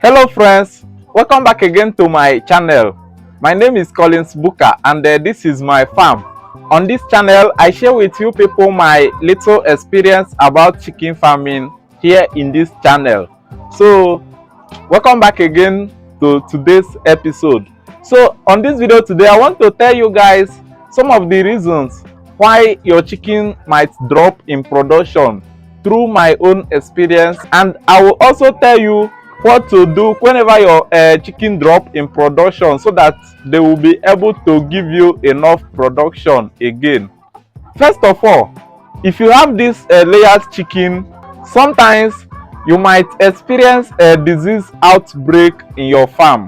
Hello friends, welcome back again to my channel. My name is Collins Booker and this is my farm. On this channel, I share with you people my little experience about chicken farming here in this channel. So welcome back again to today's episode. So on this video today, I want to tell you guys some of the reasons why your chicken might drop in production through my own experience, and I will also tell you what to do whenever your chicken drop in production so that they will be able to give you enough production again. First of all, if you have this layered chicken, sometimes you might experience a disease outbreak in your farm.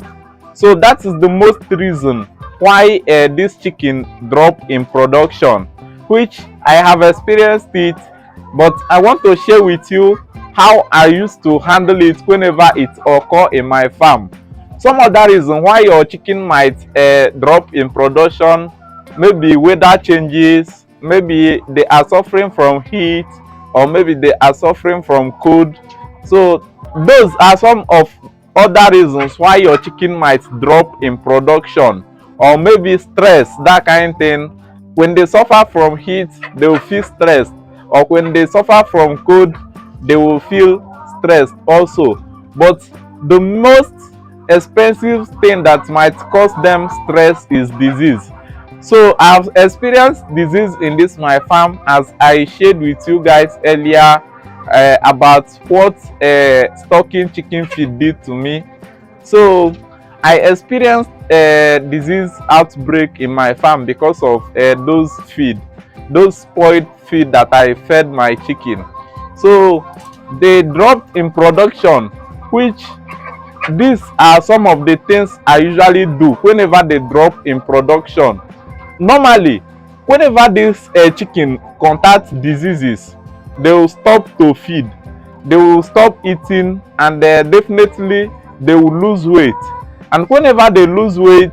So that is the most reason why this chicken drop in production, which I have experienced it, but I want to share with you how I used to handle it whenever it occur in my farm. Some other reason why your chicken might drop in production, maybe weather changes, maybe they are suffering from heat, or maybe they are suffering from cold. So those are some of other reasons why your chicken might drop in production, or maybe stress, that kind of thing. When they suffer from heat, they will feel stressed, or when they suffer from cold, they will feel stressed also. But the most expensive thing that might cause them stress is disease. So I've experienced disease in this my farm, as I shared with you guys earlier about what stocking chicken feed did to me. So I experienced disease outbreak in my farm because of those spoiled feed that I fed my chicken. So they dropped in production, which these are some of the things I usually do whenever they drop in production. Normally, whenever this chicken contacts diseases, they will stop to feed, they will stop eating, and definitely they will lose weight. And whenever they lose weight,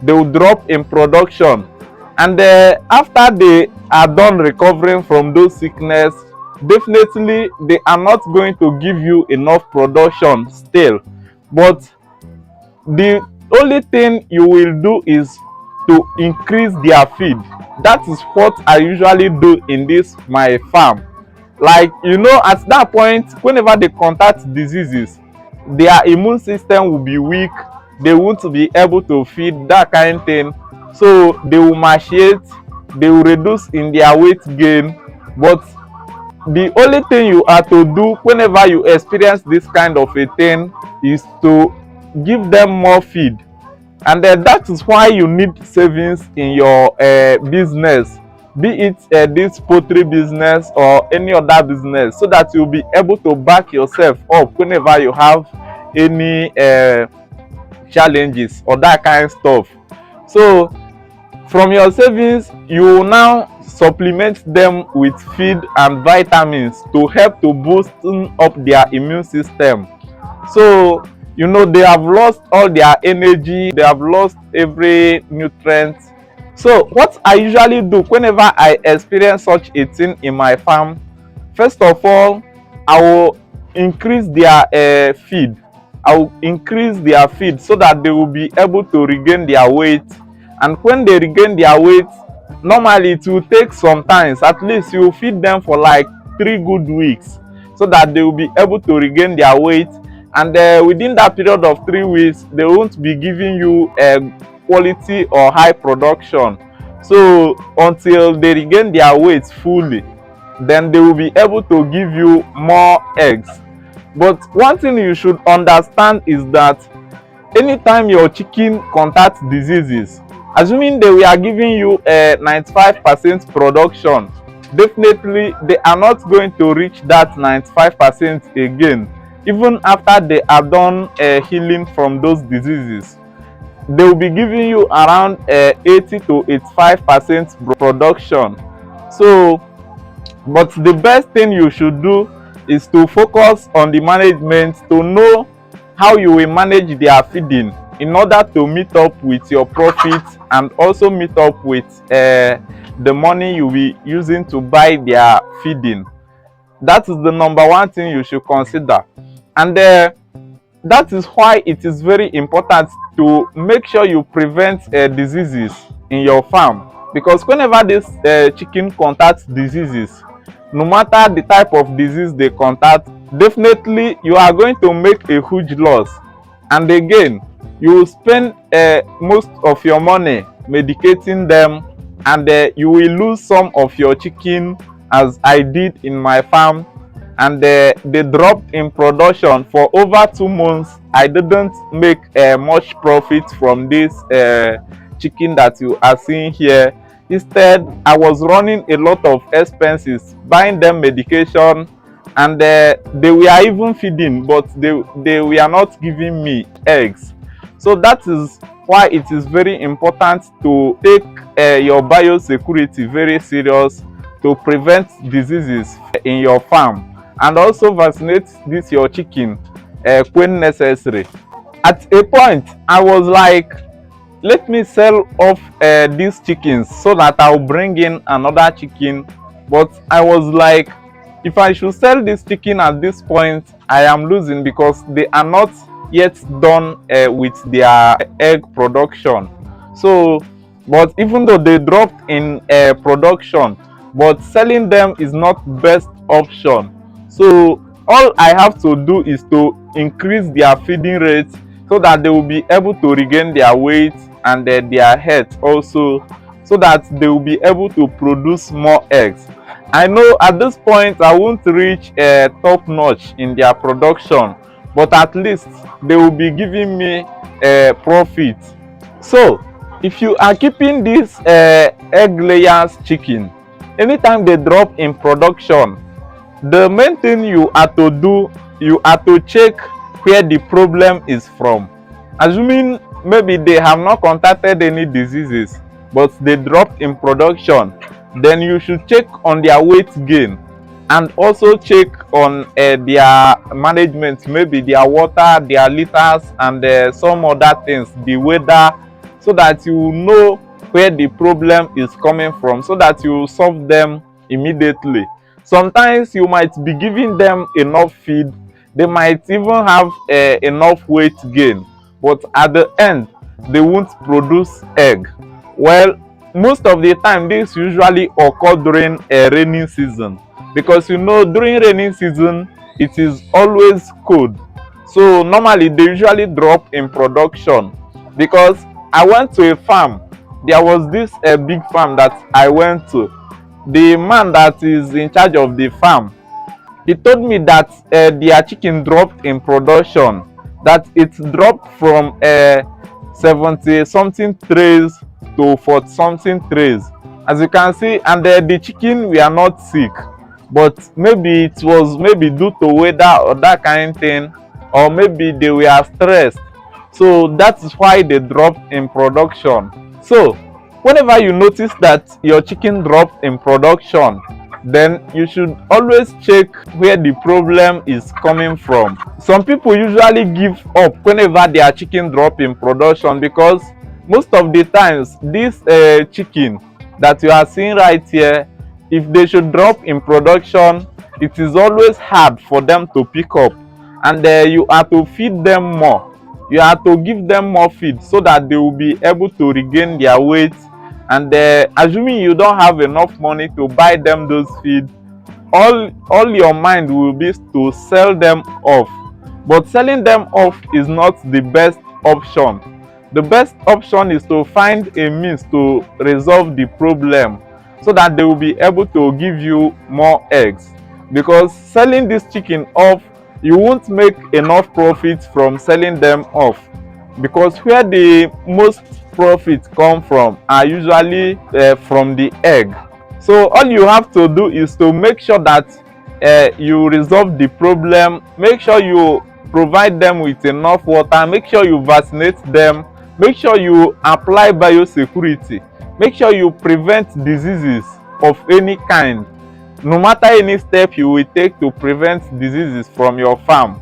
they will drop in production. And after they are done recovering from those sickness, definitely they are not going to give you enough production still. But the only thing you will do is to increase their feed. That is what I usually do in this my farm. Like, at that point, whenever they contact diseases, their immune system will be weak, they won't be able to feed, that kind of thing. So they will emaciate, they will reduce in their weight gain. But the only thing you are to do whenever you experience this kind of a thing is to give them more feed. And that is why you need savings in your business, be it this poultry business or any other business, so that you'll be able to back yourself up whenever you have any challenges or that kind of stuff. So from your savings, you will now supplement them with feed and vitamins to help to boost up their immune system. So they have lost all their energy, they have lost every nutrient. So what I usually do whenever I experience such a thing in my farm, first of all, I will increase their feed. I will increase their feed so that they will be able to regain their weight. And when they regain their weight, normally it will take some time. At least you feed them for like 3 good weeks so that they will be able to regain their weight. And within that period of 3 weeks, they won't be giving you quality or high production. So until they regain their weight fully, then they will be able to give you more eggs. But one thing you should understand is that anytime your chicken contacts diseases, assuming they were giving you a 95% production, definitely they are not going to reach that 95% again. Even after they are done healing from those diseases, they will be giving you around 80 to 85% production. So, but the best thing you should do is to focus on the management, to know how you will manage their feeding in order to meet up with your profits and also meet up with the money you will be using to buy their feeding. That is the number one thing you should consider. And that is why it is very important to make sure you prevent diseases in your farm, because whenever this chicken contacts diseases, no matter the type of disease they contact, definitely you are going to make a huge loss. And again, you will spend most of your money medicating them, and you will lose some of your chicken, as I did in my farm. And they dropped in production for over 2 months. I didn't make much profit from this chicken that you are seeing here. Instead, I was running a lot of expenses buying them medication, and they were even feeding, but they were not giving me eggs. So that is why it is very important to take your biosecurity very serious, to prevent diseases in your farm, and also vaccinate this your chicken when necessary. At a point I was like, let me sell off these chickens so that I'll bring in another chicken. But I was like, if I should sell this chicken at this point, I am losing, because they are not yet done with their egg production. So, but even though they dropped in production, but selling them is not best option. So all I have to do is to increase their feeding rate, so that they will be able to regain their weight and their health also, so that they will be able to produce more eggs. I know at this point I won't reach top notch in their production, but at least they will be giving me profit. So if you are keeping these egg layers chicken, anytime they drop in production, the main thing you are to do, you are to check where the problem is from. Assuming maybe they have not contacted any diseases, but they dropped in production, then you should check on their weight gain, and also check on their management, maybe their water, their litters, and some other things, the weather, so that you know where the problem is coming from, so that you solve them immediately. Sometimes you might be giving them enough feed, they might even have enough weight gain, but at the end they won't produce egg. Well, most of the time this usually occur during a rainy season, because you know during rainy season it is always cold. So normally they usually drop in production, because I went to a farm. There was this big farm that I went to. The man that is in charge of the farm, he told me that their chicken dropped in production, that it dropped from 70 something trays to 40 something trays, as you can see. And the chicken were not sick, but maybe it was maybe due to weather or that kind of thing, or maybe they were stressed. So that is why they dropped in production. So whenever you notice that your chicken dropped in production, then you should always check where the problem is coming from. Some people usually give up whenever their chicken drop in production, because most of the times this chicken that you are seeing right here, if they should drop in production, it is always hard for them to pick up, and you have to feed them more. You have to give them more feed, so that they will be able to regain their weight. And assuming you don't have enough money to buy them those feed, all your mind will be to sell them off. But selling them off is not the best option. The best option is to find a means to resolve the problem, so that they will be able to give you more eggs. Because selling this chicken off, you won't make enough profit from selling them off, because where the most profit come from are usually from the egg. So all you have to do is to make sure that you resolve the problem. Make sure you provide them with enough water, make sure you vaccinate them, make sure you apply biosecurity, make sure you prevent diseases of any kind. No matter any step you will take to prevent diseases from your farm,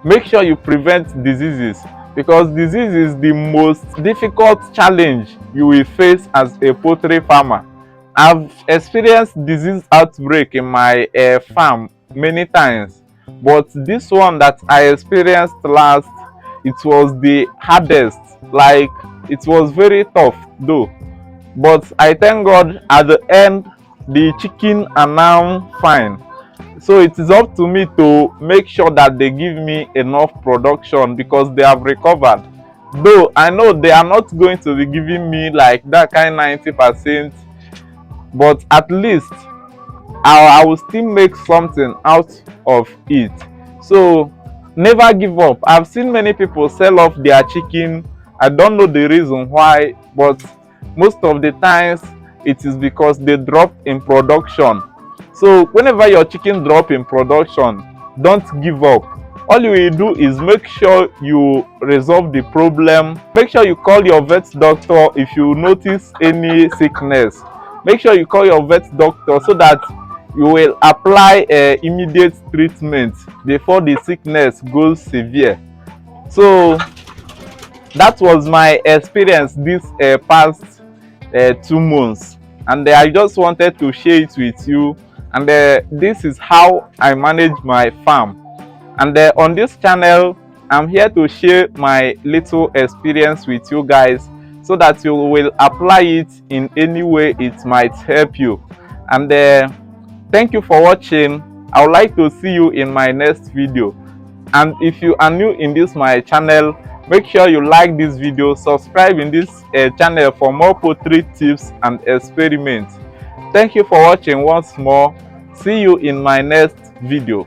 make sure you prevent diseases, because disease is the most difficult challenge you will face as a poultry farmer. I've experienced disease outbreak in my farm many times, but this one that I experienced last, it was the hardest. Like, it was very tough though, but I thank God at the end the chicken are now fine. So it is up to me to make sure that they give me enough production because they have recovered. Though I know they are not going to be giving me like that kind 90%, but at least I will still make something out of it. So never give up. I've seen many people sell off their chicken. I don't know the reason why, but most of the times it is because they dropped in production. So whenever your chicken drop in production, don't give up. All you will do is make sure you resolve the problem. Make sure you call your vet doctor if you notice any sickness. Make sure you call your vet doctor so that you will apply immediate treatment before the sickness goes severe. So that was my experience this past 2 months, and I just wanted to share it with you. And this is how I manage my farm. And on this channel, I'm here to share my little experience with you guys so that you will apply it in any way it might help you. And thank you for watching. I would like to see you in my next video. And if you are new in this my channel, make sure you like this video, subscribe in this channel for more poultry tips and experiments. Thank you for watching once more. See you in my next video.